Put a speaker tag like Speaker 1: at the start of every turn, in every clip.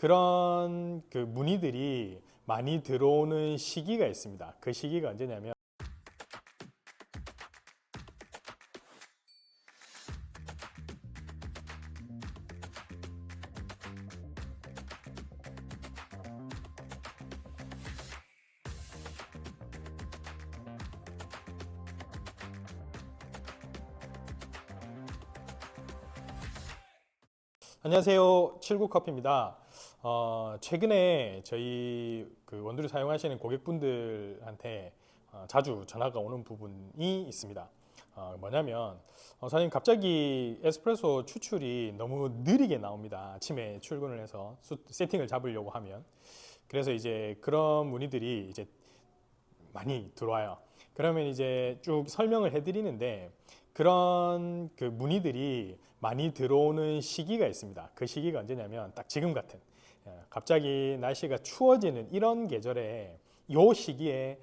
Speaker 1: 그런 그 문의들이 많이 들어오는 시기가 있습니다. 그 시기가 언제냐면 안녕하세요. 79커피입니다. 최근에 저희 그 원두를 사용하시는 고객분들한테 자주 전화가 오는 부분이 있습니다. 뭐냐면 사장님 갑자기 에스프레소 추출이 너무 느리게 나옵니다. 아침에 출근을 해서 세팅을 잡으려고 하면 그래서 이제 그런 문의들이 이제 많이 들어와요. 그러면 이제 쭉 설명을 해드리는데 그런 그 문의들이 많이 들어오는 시기가 있습니다. 그 시기가 언제냐면 딱 지금 같은 갑자기 날씨가 추워지는 이런 계절에 요 시기에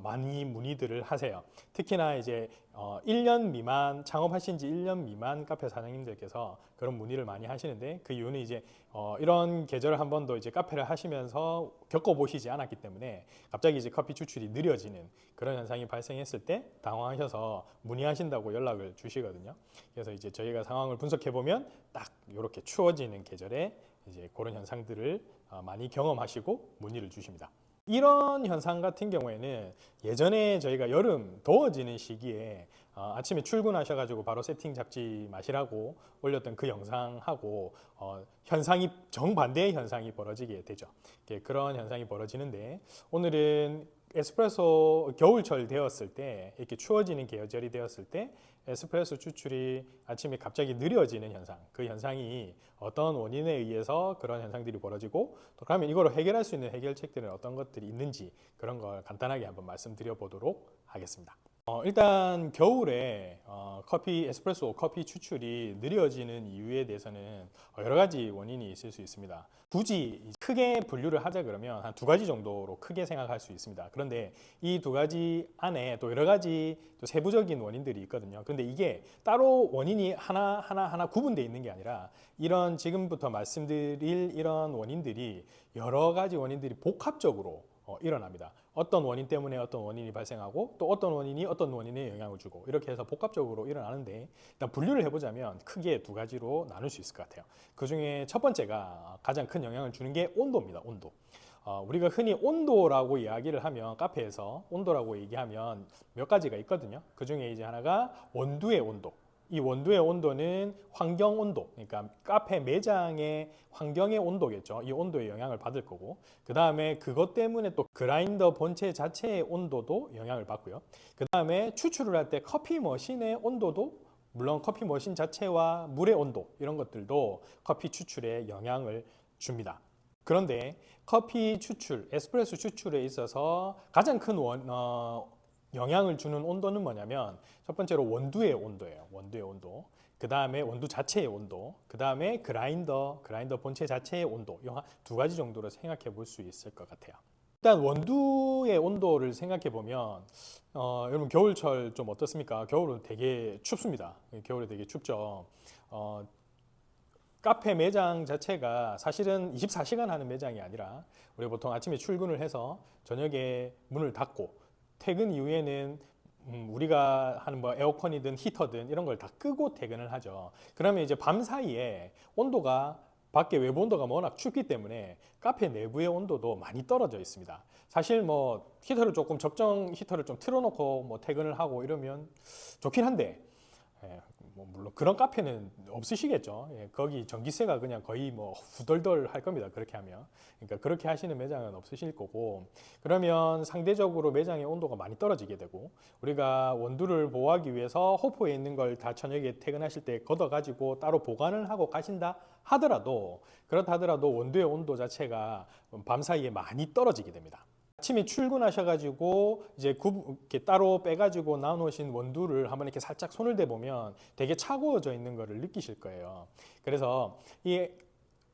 Speaker 1: 많이 문의들을 하세요. 특히나 이제 1년 미만 창업하신 지 1년 미만 카페 사장님들께서 그런 문의를 많이 하시는데 그 이유는 이제 이런 계절을 한 번도 이제 카페를 하시면서 겪어보시지 않았기 때문에 갑자기 이제 커피 추출이 느려지는 그런 현상이 발생했을 때 당황하셔서 문의하신다고 연락을 주시거든요. 그래서 이제 저희가 상황을 분석해 보면 딱 이렇게 추워지는 계절에 이제 그런 현상들을 많이 경험하시고 문의를 주십니다. 이런 현상 같은 경우에는 예전에 저희가 여름 더워지는 시기에 아침에 출근하셔가지고 바로 세팅 잡지 마시라고 올렸던 그 영상하고 현상이 정반대의 현상이 벌어지게 되죠. 그런 현상이 벌어지는데 오늘은 에스프레소 겨울철 되었을 때 이렇게 추워지는 계절이 되었을 때 에스프레소 추출이 아침에 갑자기 느려지는 현상, 그 현상이 어떤 원인에 의해서 그런 현상들이 벌어지고 또 그러면 이걸 해결할 수 있는 해결책들은 어떤 것들이 있는지 그런 걸 간단하게 한번 말씀드려 보도록 하겠습니다. 일단 겨울에 에스프레소 커피 추출이 느려지는 이유에 대해서는 여러 가지 원인이 있을 수 있습니다. 굳이 크게 분류를 하자 그러면 한 두 가지 정도로 크게 생각할 수 있습니다. 그런데 이 두 가지 안에 또 여러 가지 또 세부적인 원인들이 있거든요. 그런데 이게 따로 원인이 하나 구분되어 있는 게 아니라 이런 지금부터 말씀드릴 이런 원인들이 여러 가지 원인들이 복합적으로 일어납니다. 어떤 원인 때문에 어떤 원인이 발생하고 또 어떤 원인이 어떤 원인에 영향을 주고 이렇게 해서 복합적으로 일어나는데 일단 분류를 해보자면 크게 두 가지로 나눌 수 있을 것 같아요. 그 중에 첫 번째가 가장 큰 영향을 주는 게 온도입니다. 온도. 우리가 흔히 온도라고 이야기를 하면 카페에서 온도라고 얘기하면 몇 가지가 있거든요. 그 중에 이제 하나가 원두의 온도. 이 원두의 온도는 환경 온도, 그러니까 카페 매장의 환경의 온도겠죠. 이 온도에 영향을 받을 거고, 그 다음에 그것 때문에 또 그라인더 본체 자체의 온도도 영향을 받고요. 그 다음에 추출을 할 때 커피 머신의 온도도 물론 커피 머신 자체와 물의 온도 이런 것들도 커피 추출에 영향을 줍니다. 그런데 커피 추출, 에스프레소 추출에 있어서 가장 큰 영향을 주는 온도는 뭐냐면 첫 번째로 원두의 온도예요. 원두의 온도. 그 다음에 원두 자체의 온도. 그 다음에 그라인더 본체 자체의 온도. 이 두 가지 정도로 생각해 볼 수 있을 것 같아요. 일단 원두의 온도를 생각해 보면 여러분 겨울철 좀 어떻습니까? 겨울은 되게 춥습니다. 겨울에 되게 춥죠. 카페 매장 자체가 사실은 24시간 하는 매장이 아니라 우리 보통 아침에 출근을 해서 저녁에 문을 닫고 퇴근 이후에는 우리가 하는 뭐 에어컨이든 히터든 이런 걸 다 끄고 퇴근을 하죠. 그러면 이제 밤 사이에 온도가 밖에 외부 온도가 워낙 춥기 때문에 카페 내부의 온도도 많이 떨어져 있습니다. 사실 뭐 히터를 조금 적정 히터를 좀 틀어놓고 뭐 퇴근을 하고 이러면 좋긴 한데 뭐 물론 그런 카페는 없으시겠죠. 거기 전기세가 그냥 거의 뭐 후덜덜 할 겁니다. 그렇게 하면. 그러니까 그렇게 하시는 매장은 없으실 거고 그러면 상대적으로 매장의 온도가 많이 떨어지게 되고 우리가 원두를 보호하기 위해서 호포에 있는 걸 다 저녁에 퇴근하실 때 걷어 가지고 따로 보관을 하고 가신다 하더라도 그렇다 하더라도 원두의 온도 자체가 밤 사이에 많이 떨어지게 됩니다. 아침에 출근하셔가지고 이제 이렇게 따로 빼가지고 나눠놓으신 원두를 한번 이렇게 살짝 손을 대보면 되게 차가워져 있는 것을 느끼실 거예요. 그래서 이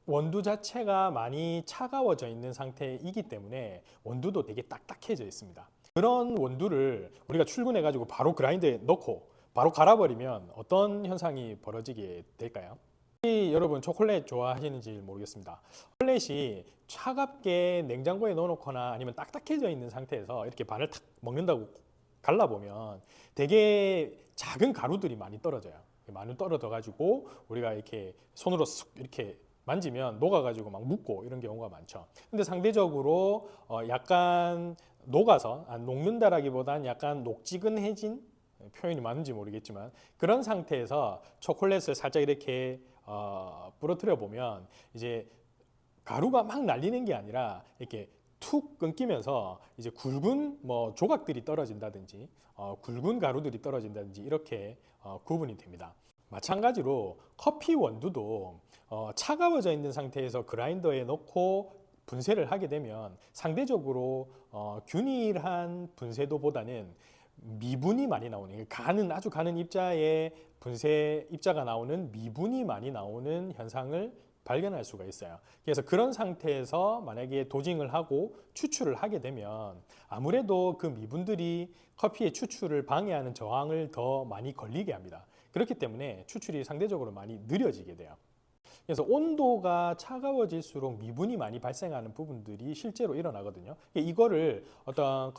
Speaker 1: 원두 자체가 많이 차가워져 있는 상태이기 때문에 원두도 되게 딱딱해져 있습니다. 그런 원두를 우리가 출근해가지고 바로 그라인더에 넣고 바로 갈아버리면 어떤 현상이 벌어지게 될까요? 여러분 초콜릿 좋아하시는지 모르겠습니다. 초콜릿이 차갑게 냉장고에 넣어놓거나 아니면 딱딱해져 있는 상태에서 이렇게 반을 탁 먹는다고 갈라보면 되게 작은 가루들이 많이 떨어져요. 많이 떨어져 가지고 우리가 이렇게 손으로 쑥 이렇게 만지면 녹아가지고 막 묻고 이런 경우가 많죠. 근데 상대적으로 약간 녹아서 녹는다라기보단 약간 녹지근해진, 표현이 맞는지 모르겠지만 그런 상태에서 초콜릿을 살짝 이렇게 부러뜨려 보면 이제 가루가 막 날리는 게 아니라 이렇게 툭 끊기면서 이제 굵은 뭐 조각들이 떨어진다든지 굵은 가루들이 떨어진다든지 이렇게 구분이 됩니다. 마찬가지로 커피 원두도 차가워져 있는 상태에서 그라인더에 넣고 분쇄를 하게 되면 상대적으로 균일한 분쇄도보다는 미분이 많이 나오는, 아주 가는 입자의 분쇄 입자가 나오는 미분이 많이 나오는 현상을 발견할 수가 있어요. 그래서 그런 상태에서 만약에 도징을 하고 추출을 하게 되면 아무래도 그 미분들이 커피의 추출을 방해하는 저항을 더 많이 걸리게 합니다. 그렇기 때문에 추출이 상대적으로 많이 느려지게 돼요. 그래서 온도가 차가워질수록 미분이 많이 발생하는 부분들이 실제로 일어나거든요. 이거를 어떤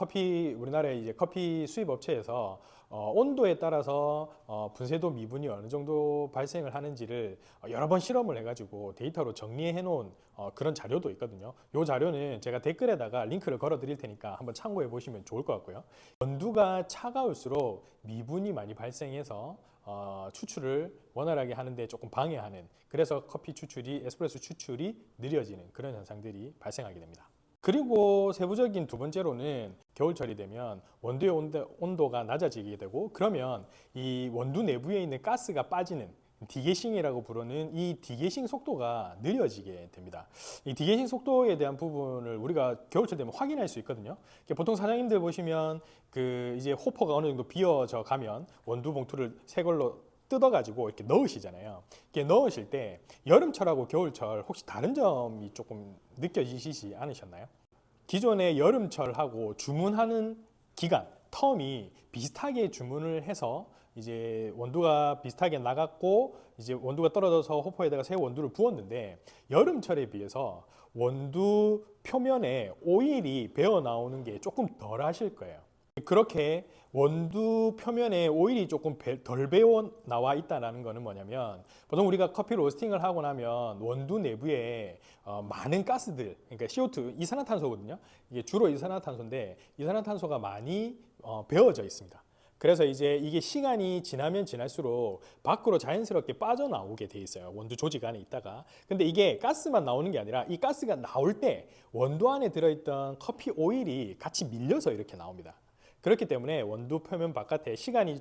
Speaker 1: 우리나라의 이제 커피 수입 업체에서 온도에 따라서 분쇄도 미분이 어느 정도 발생을 하는지를 여러 번 실험을 해가지고 데이터로 정리해 놓은 그런 자료도 있거든요. 이 자료는 제가 댓글에다가 링크를 걸어 드릴 테니까 한번 참고해 보시면 좋을 것 같고요. 온도가 차가울수록 미분이 많이 발생해서 추출을 원활하게 하는데 조금 방해하는, 그래서 에스프레소 추출이 느려지는 그런 현상들이 발생하게 됩니다. 그리고 세부적인 두 번째로는 겨울철이 되면 원두의 온도가 낮아지게 되고, 그러면 이 원두 내부에 있는 가스가 빠지는 디게싱이라고 부르는 이 디게싱 속도가 느려지게 됩니다. 이 디게싱 속도에 대한 부분을 우리가 겨울철 되면 확인할 수 있거든요. 보통 사장님들 보시면 이제 호퍼가 어느 정도 비어져 가면 원두 봉투를 새 걸로 뜯어가지고 이렇게 넣으시잖아요. 이렇게 넣으실 때 여름철하고 겨울철 혹시 다른 점이 조금 느껴지시지 않으셨나요? 기존의 여름철하고 주문하는 기간, 텀이 비슷하게 주문을 해서 이제 원두가 비슷하게 나갔고 이제 원두가 떨어져서 호퍼에다가 새 원두를 부었는데, 여름철에 비해서 원두 표면에 오일이 배어 나오는 게 조금 덜 하실 거예요. 그렇게 원두 표면에 오일이 조금 덜 배어 나와 있다는 것은 뭐냐면, 보통 우리가 커피 로스팅을 하고 나면 원두 내부에 많은 가스들, 그러니까 CO2, 이산화탄소거든요. 이게 주로 이산화탄소인데 이산화탄소가 많이 배어져 있습니다. 그래서 이제 이게 시간이 지나면 지날수록 밖으로 자연스럽게 빠져나오게 돼 있어요. 원두 조직 안에 있다가. 근데 이게 가스만 나오는 게 아니라 이 가스가 나올 때 원두 안에 들어있던 커피 오일이 같이 밀려서 이렇게 나옵니다. 그렇기 때문에 원두 표면 바깥에 시간이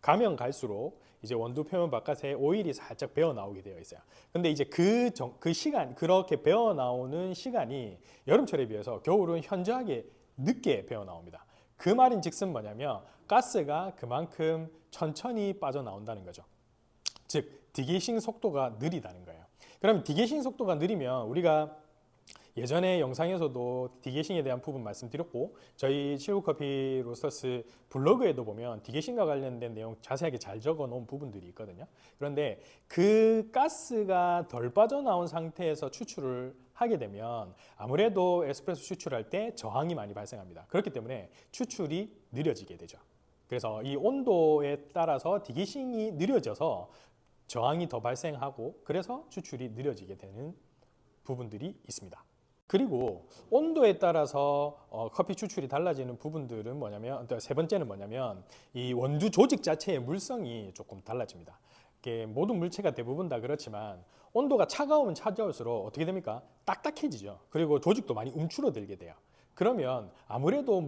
Speaker 1: 가면 갈수록 이제 원두 표면 바깥에 오일이 살짝 배어 나오게 되어 있어요. 근데 이제 그 시간, 그렇게 배어 나오는 시간이 여름철에 비해서 겨울은 현저하게 늦게 배어 나옵니다. 그 말인 즉슨 뭐냐면 가스가 그만큼 천천히 빠져나온다는 거죠. 즉 디게이싱 속도가 느리다는 거예요. 그럼 디게이싱 속도가 느리면 우리가 예전에 영상에서도 디게이싱에 대한 부분 말씀드렸고, 저희 79커피 로스터스 블로그에도 보면 디게이싱과 관련된 내용 자세하게 잘 적어 놓은 부분들이 있거든요. 그런데 그 가스가 덜 빠져나온 상태에서 추출을 하게 되면 아무래도 에스프레소 추출할 때 저항이 많이 발생합니다. 그렇기 때문에 추출이 느려지게 되죠. 그래서 이 온도에 따라서 디게이싱이 느려져서 저항이 더 발생하고, 그래서 추출이 느려지게 되는 부분들이 있습니다. 그리고 온도에 따라서 커피 추출이 달라지는 부분들은 뭐냐면, 세 번째는 뭐냐면 이 원두 조직 자체의 물성이 조금 달라집니다. 모든 물체가 대부분 다 그렇지만 온도가 차가우면 차가울수록 어떻게 됩니까? 딱딱해지죠. 그리고 조직도 많이 움츠러들게 돼요. 그러면 아무래도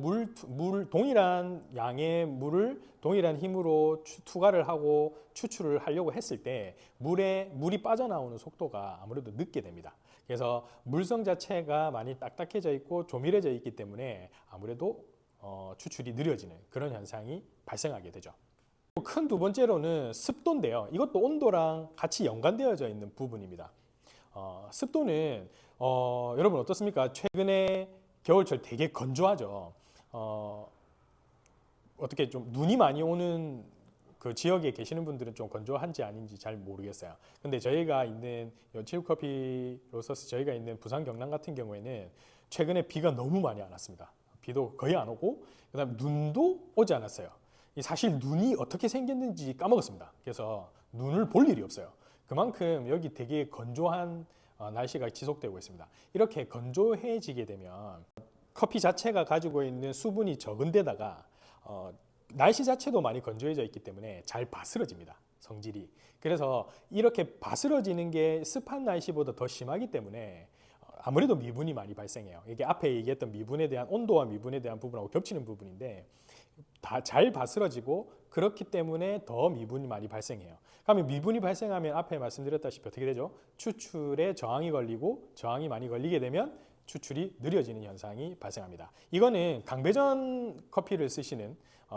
Speaker 1: 동일한 양의 물을 동일한 힘으로 투과를 하고 추출을 하려고 했을 때 물이 빠져나오는 속도가 아무래도 늦게 됩니다. 그래서 물성 자체가 많이 딱딱해져 있고 조밀해져 있기 때문에 아무래도 추출이 느려지는 그런 현상이 발생하게 되죠. 큰 두 번째로는 습도인데요. 이것도 온도랑 같이 연관되어져 있는 부분입니다. 습도는 여러분 어떻습니까? 최근에 겨울철 되게 건조하죠. 어떻게 좀 눈이 많이 오는 그 지역에 계시는 분들은 좀 건조한지 아닌지 잘 모르겠어요. 근데 저희가 있는 7커피 로서스 저희가 있는 부산 경남 같은 경우에는 최근에 비가 너무 많이 안 왔습니다. 비도 거의 안 오고 그다음 눈도 오지 않았어요. 사실 눈이 어떻게 생겼는지 까먹었습니다. 그래서 눈을 볼 일이 없어요. 그만큼 여기 되게 건조한 날씨가 지속되고 있습니다. 이렇게 건조해지게 되면 커피 자체가 가지고 있는 수분이 적은 데다가 날씨 자체도 많이 건조해져 있기 때문에 잘 바스러집니다. 성질이. 그래서 이렇게 바스러지는 게 습한 날씨보다 더 심하기 때문에 아무래도 미분이 많이 발생해요. 이게 앞에 얘기했던 미분에 대한 온도와 미분에 대한 부분하고 겹치는 부분인데 다 잘 바스러지고 그렇기 때문에 더 미분이 많이 발생해요. 그러면 미분이 발생하면 앞에 말씀드렸다시피 어떻게 되죠? 추출에 저항이 걸리고 저항이 많이 걸리게 되면 추출이 느려지는 현상이 발생합니다. 이거는 강배전 커피를 쓰시는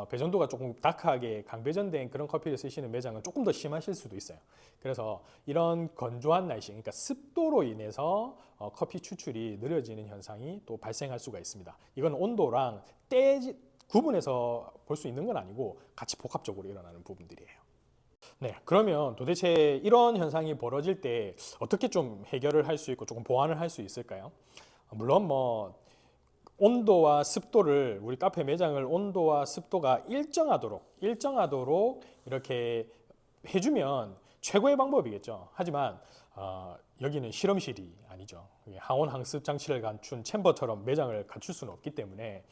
Speaker 1: 배전도가 조금 다크하게 강배전된 그런 커피를 쓰시는 매장은 조금 더 심하실 수도 있어요. 그래서 이런 건조한 날씨, 그러니까 습도로 인해서 커피 추출이 느려지는 현상이 또 발생할 수가 있습니다. 이건 온도랑 때 구분해서 볼 수 있는 건 아니고 같이 복합적으로 일어나는 부분들이에요. 네, 그러면 도대체 이런 현상이 벌어질 때 어떻게 좀 해결을 할 수 있고 조금 보완을 할 수 있을까요? 물론 뭐 온도와 습도를 우리 카페 매장을 온도와 습도가 일정하도록 이렇게 해주면 최고의 방법이겠죠. 하지만 여기는 실험실이 아니죠. 항온 항습 장치를 갖춘 챔버처럼 매장을 갖출 수는 없기 때문에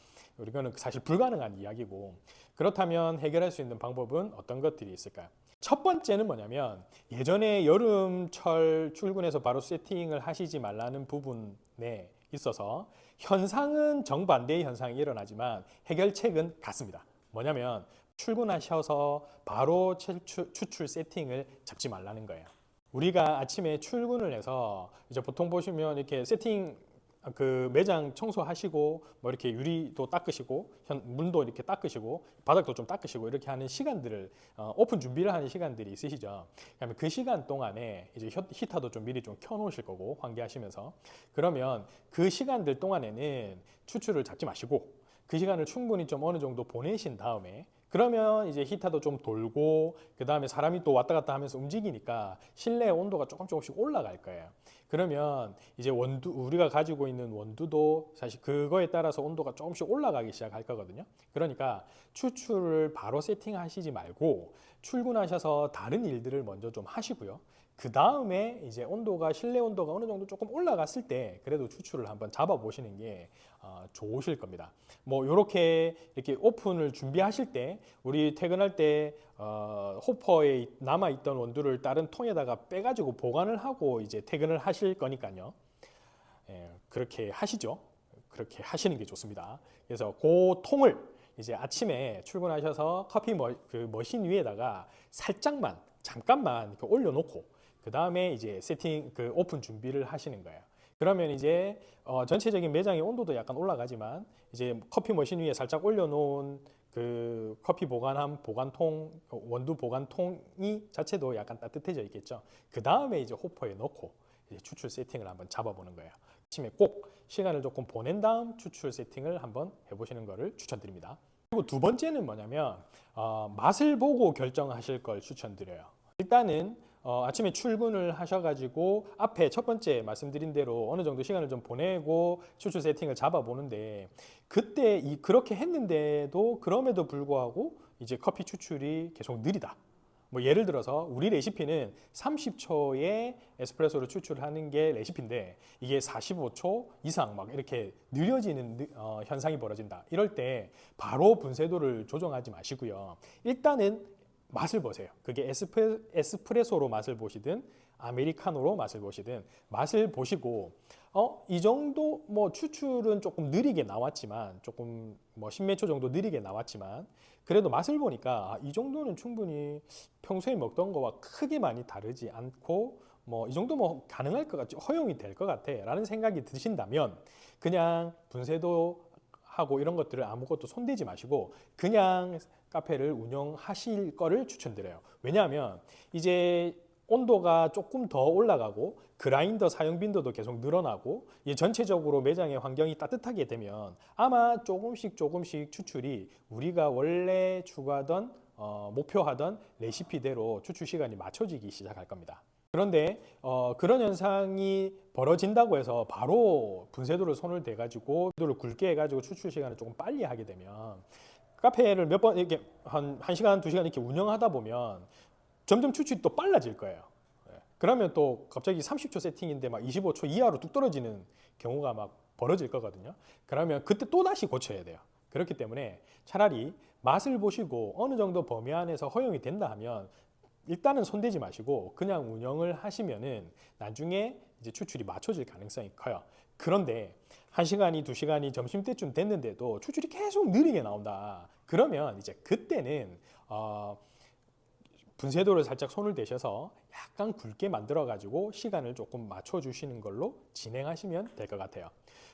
Speaker 1: 이거는 사실 불가능한 이야기고, 그렇다면 해결할 수 있는 방법은 어떤 것들이 있을까요? 첫 번째는 뭐냐면 예전에 여름철 출근해서 바로 세팅을 하시지 말라는 부분에 있어서 현상은 정반대의 현상이 일어나지만 해결책은 같습니다. 뭐냐면 출근하셔서 바로 추출 세팅을 잡지 말라는 거예요. 우리가 아침에 출근을 해서 이제 보통 보시면 이렇게 세팅 그 매장 청소하시고 뭐 이렇게 유리도 닦으시고 문도 이렇게 닦으시고 바닥도 좀 닦으시고 이렇게 하는 시간들을 오픈 준비를 하는 시간들이 있으시죠. 그러면 그 시간 동안에 이제 히터도 좀 미리 좀 켜놓으실 거고 환기하시면서, 그러면 그 시간들 동안에는 추출을 잡지 마시고 그 시간을 충분히 좀 어느 정도 보내신 다음에, 그러면 이제 히터도 좀 돌고 그 다음에 사람이 또 왔다 갔다 하면서 움직이니까 실내 온도가 조금씩 올라갈 거예요. 그러면 이제 우리가 가지고 있는 원두도 사실 그거에 따라서 온도가 조금씩 올라가기 시작할 거거든요. 그러니까 추출을 바로 세팅하시지 말고 출근하셔서 다른 일들을 먼저 좀 하시고요. 그 다음에 이제 실내 온도가 어느 정도 조금 올라갔을 때 그래도 추출을 한번 잡아 보시는 게 좋으실 겁니다. 뭐 이렇게 오픈을 준비하실 때 우리 퇴근할 때 호퍼에 남아 있던 원두를 다른 통에다가 빼가지고 보관을 하고 이제 퇴근을 하실 거니까요. 그렇게 하시죠. 그렇게 하시는 게 좋습니다. 그래서 그 통을 이제 아침에 출근하셔서 커피 그 머신 위에다가 잠깐만 이렇게 올려놓고 그 다음에 이제 그 오픈 준비를 하시는 거예요. 그러면 이제 전체적인 매장의 온도도 약간 올라가지만 이제 커피 머신 위에 살짝 올려놓은 그 커피 보관함 보관통, 원두 보관통이 자체도 약간 따뜻해져 있겠죠. 그 다음에 이제 호퍼에 넣고 이제 추출 세팅을 한번 잡아보는 거예요. 아침에 꼭 시간을 조금 보낸 다음 추출 세팅을 한번 해보시는 것을 추천드립니다. 그리고 두 번째는 뭐냐면 맛을 보고 결정하실 걸 추천드려요. 일단은 아침에 출근을 하셔가지고 앞에 첫 번째 말씀드린 대로 어느 정도 시간을 좀 보내고 추출 세팅을 잡아보는데, 그때 그렇게 했는데도 그럼에도 불구하고 이제 커피 추출이 계속 느리다. 뭐 예를 들어서 우리 레시피는 30초에 에스프레소를 추출하는 게 레시피인데 이게 45초 이상 막 이렇게 느려지는 현상이 벌어진다. 이럴 때 바로 분쇄도를 조정하지 마시고요. 일단은 맛을 보세요. 그게 에스프레소로 맛을 보시든 아메리카노로 맛을 보시든 맛을 보시고 이 정도 뭐 추출은 조금 느리게 나왔지만 조금 뭐 10몇 초 정도 느리게 나왔지만 그래도 맛을 보니까 이 정도는 충분히 평소에 먹던 거와 크게 많이 다르지 않고 뭐 이 정도 뭐 가능할 것 같지, 허용이 될 것 같아 라는 생각이 드신다면 그냥 분쇄도 하고 이런 것들을 아무것도 손대지 마시고 그냥 카페를 운영하실 거를 추천드려요. 왜냐하면 이제 온도가 조금 더 올라가고 그라인더 사용 빈도도 계속 늘어나고 전체적으로 매장의 환경이 따뜻하게 되면 아마 조금씩 추출이 우리가 원래 추구하던 목표하던 레시피대로 추출 시간이 맞춰지기 시작할 겁니다. 그런데 그런 현상이 벌어진다고 해서 바로 분쇄도를 손을 대가지고 분쇄도를 굵게 해가지고 추출 시간을 조금 빨리 하게 되면 카페를 몇 번 이렇게 한 1시간, 2시간 이렇게 운영하다 보면 점점 추출이 또 빨라질 거예요. 그러면 또 갑자기 30초 세팅인데 막 25초 이하로 뚝 떨어지는 경우가 막 벌어질 거거든요. 그러면 그때 또 다시 고쳐야 돼요. 그렇기 때문에 차라리 맛을 보시고 어느 정도 범위 안에서 허용이 된다 하면 일단은 손대지 마시고 그냥 운영을 하시면은 나중에 이제 추출이 맞춰질 가능성이 커요. 그런데 1시간이 2시간이 점심때쯤 됐는데도 추출이 계속 느리게 나온다. 그러면 이제 그때는 분쇄도를 살짝 손을 대셔서 약간 굵게 만들어 가지고 시간을 조금 맞춰 주시는 걸로 진행하시면 될 것 같아요.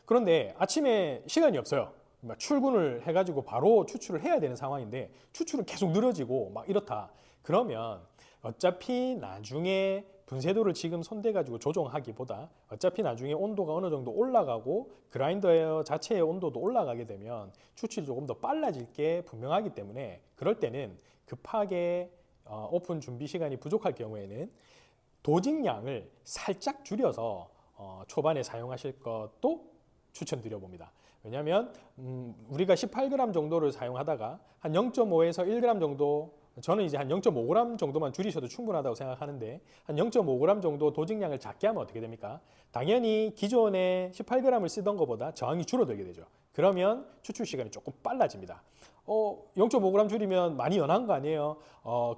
Speaker 1: 그런데 아침에 시간이 없어요. 출근을 해가지고 바로 추출을 해야 되는 상황인데 추출은 계속 늘어지고 막 이렇다. 그러면 어차피 나중에 분쇄도를 지금 손대가지고 조정하기보다 어차피 나중에 온도가 어느 정도 올라가고 그라인더 자체의 온도도 올라가게 되면 추출이 조금 더 빨라질 게 분명하기 때문에 그럴 때는 급하게 오픈 준비 시간이 부족할 경우에는 도직량을 살짝 줄여서 초반에 사용하실 것도 추천드려 봅니다. 왜냐하면 우리가 18g 정도를 사용하다가 한 0.5에서 1g 정도, 저는 이제 한 0.5g 정도만 줄이셔도 충분하다고 생각하는데 한 0.5g 정도 도직량을 작게 하면 어떻게 됩니까? 당연히 기존에 18g을 쓰던 것보다 저항이 줄어들게 되죠. 그러면 추출 시간이 조금 빨라집니다. 0.5g 줄이면 많이 연한 거 아니에요?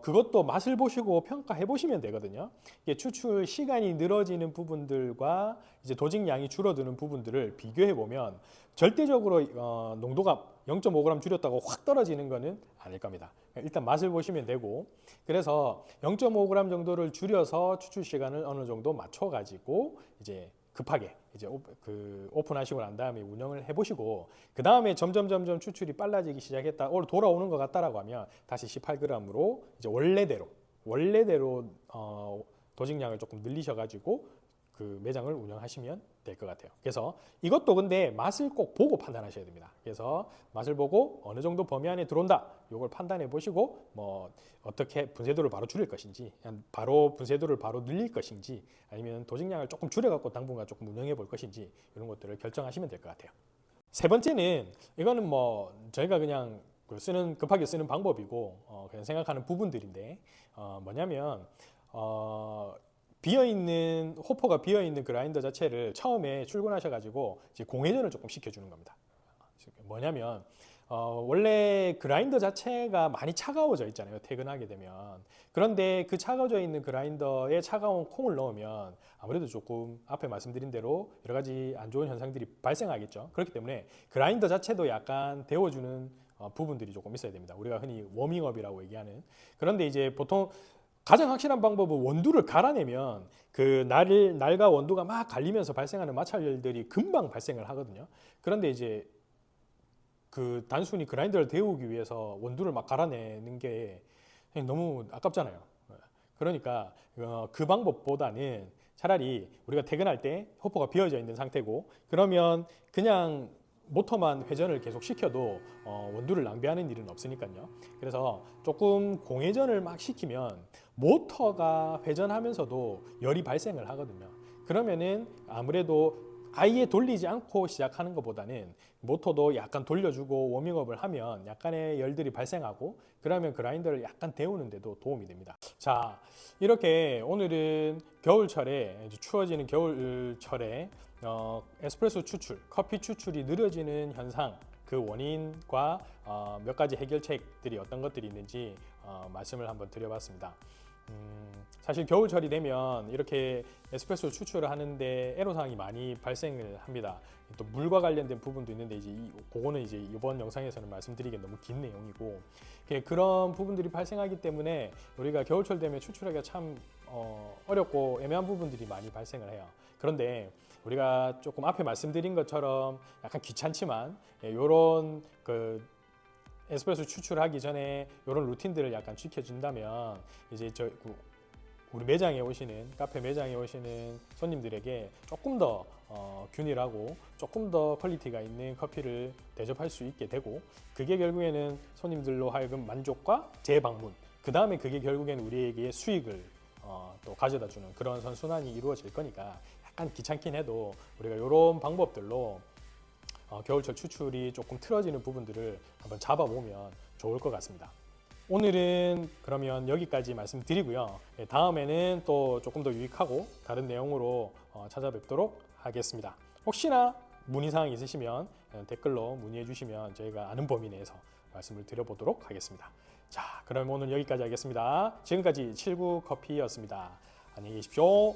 Speaker 1: 그것도 맛을 보시고 평가해 보시면 되거든요. 이게 추출 시간이 늘어지는 부분들과 이제 도직량이 줄어드는 부분들을 비교해 보면 절대적으로 농도가 0.5g 줄였다고 확 떨어지는 거는 아닐 겁니다. 일단 맛을 보시면 되고, 그래서 0.5g 정도를 줄여서 추출 시간을 어느 정도 맞춰 가지고 이제 급하게 이제 오픈하시고 난 다음에 운영을 해보시고 그 다음에 점점 추출이 빨라지기 시작했다, 오늘 돌아오는 것 같다라고 하면 다시 18g으로 이제 원래대로 도직량을 조금 늘리셔가지고 그 매장을 운영하시면 될 것 같아요. 그래서 이것도 근데 맛을 꼭 보고 판단하셔야 됩니다. 그래서 맛을 보고 어느 정도 범위 안에 들어온다, 이걸 판단해 보시고 뭐 어떻게 분쇄도를 바로 줄일 것인지, 바로 분쇄도를 바로 늘릴 것인지, 아니면 도직량을 조금 줄여갖고 당분간 조금 운영해 볼 것인지, 이런 것들을 결정하시면 될 것 같아요. 세 번째는 이거는 뭐 저희가 그냥 급하게 쓰는 방법이고 그냥 생각하는 부분들인데 뭐냐면 호퍼가 비어있는 그라인더 자체를 처음에 출근하셔가지고 이제 공회전을 조금 시켜주는 겁니다. 뭐냐면 원래 그라인더 자체가 많이 차가워져 있잖아요, 퇴근하게 되면. 그런데 그 차가워져 있는 그라인더에 차가운 콩을 넣으면 아무래도 조금 앞에 말씀드린 대로 여러 가지 안 좋은 현상들이 발생하겠죠. 그렇기 때문에 그라인더 자체도 약간 데워주는 부분들이 조금 있어야 됩니다. 우리가 흔히 워밍업이라고 얘기하는. 그런데 이제 보통 가장 확실한 방법은 원두를 갈아내면 그 날과 원두가 막 갈리면서 발생하는 마찰열들이 금방 발생을 하거든요. 그런데 이제 그 단순히 그라인더를 데우기 위해서 원두를 막 갈아내는 게 너무 아깝잖아요. 그러니까 그 방법보다는 차라리 우리가 퇴근할 때 호퍼가 비어져 있는 상태고, 그러면 그냥 모터만 회전을 계속 시켜도 원두를 낭비하는 일은 없으니까요. 그래서 조금 공회전을 막 시키면 모터가 회전하면서도 열이 발생을 하거든요. 그러면은 아무래도 아예 돌리지 않고 시작하는 것보다는 모터도 약간 돌려주고 워밍업을 하면 약간의 열들이 발생하고, 그러면 그라인더를 약간 데우는 데도 도움이 됩니다. 자, 이렇게 오늘은 겨울철에, 추워지는 겨울철에 에스프레소 추출, 커피 추출이 느려지는 현상, 그 원인과 몇 가지 해결책들이 어떤 것들이 있는지 말씀을 한번 드려봤습니다. 사실 겨울철이 되면 이렇게 에스프레소 추출을 하는데 애로사항이 많이 발생을 합니다. 또 물과 관련된 부분도 있는데 이제 그거는 이제 이번 영상에서는 말씀드리기 너무 긴 내용이고, 그런 부분들이 발생하기 때문에 우리가 겨울철 되면 추출하기가 참 어렵고 애매한 부분들이 많이 발생을 해요. 그런데 우리가 조금 앞에 말씀드린 것처럼 약간 귀찮지만 이런 에스프레소 추출하기 전에 이런 루틴들을 약간 지켜준다면 이제 우리 매장에 오시는 카페 매장에 오시는 손님들에게 조금 더 균일하고 조금 더 퀄리티가 있는 커피를 대접할 수 있게 되고, 그게 결국에는 손님들로 하여금 만족과 재방문, 그 다음에 그게 결국에는 우리에게 수익을 또 가져다주는 그런 선순환이 이루어질 거니까, 약간 귀찮긴 해도 우리가 이런 방법들로 겨울철 추출이 조금 틀어지는 부분들을 한번 잡아보면 좋을 것 같습니다. 오늘은 그러면 여기까지 말씀드리고요. 다음에는 또 조금 더 유익하고 다른 내용으로 찾아뵙도록 하겠습니다. 혹시나 문의사항 있으시면 댓글로 문의해 주시면 저희가 아는 범위 내에서 말씀을 드려보도록 하겠습니다. 자, 그럼 오늘 여기까지 하겠습니다. 지금까지 79커피였습니다. 안녕히 계십시오.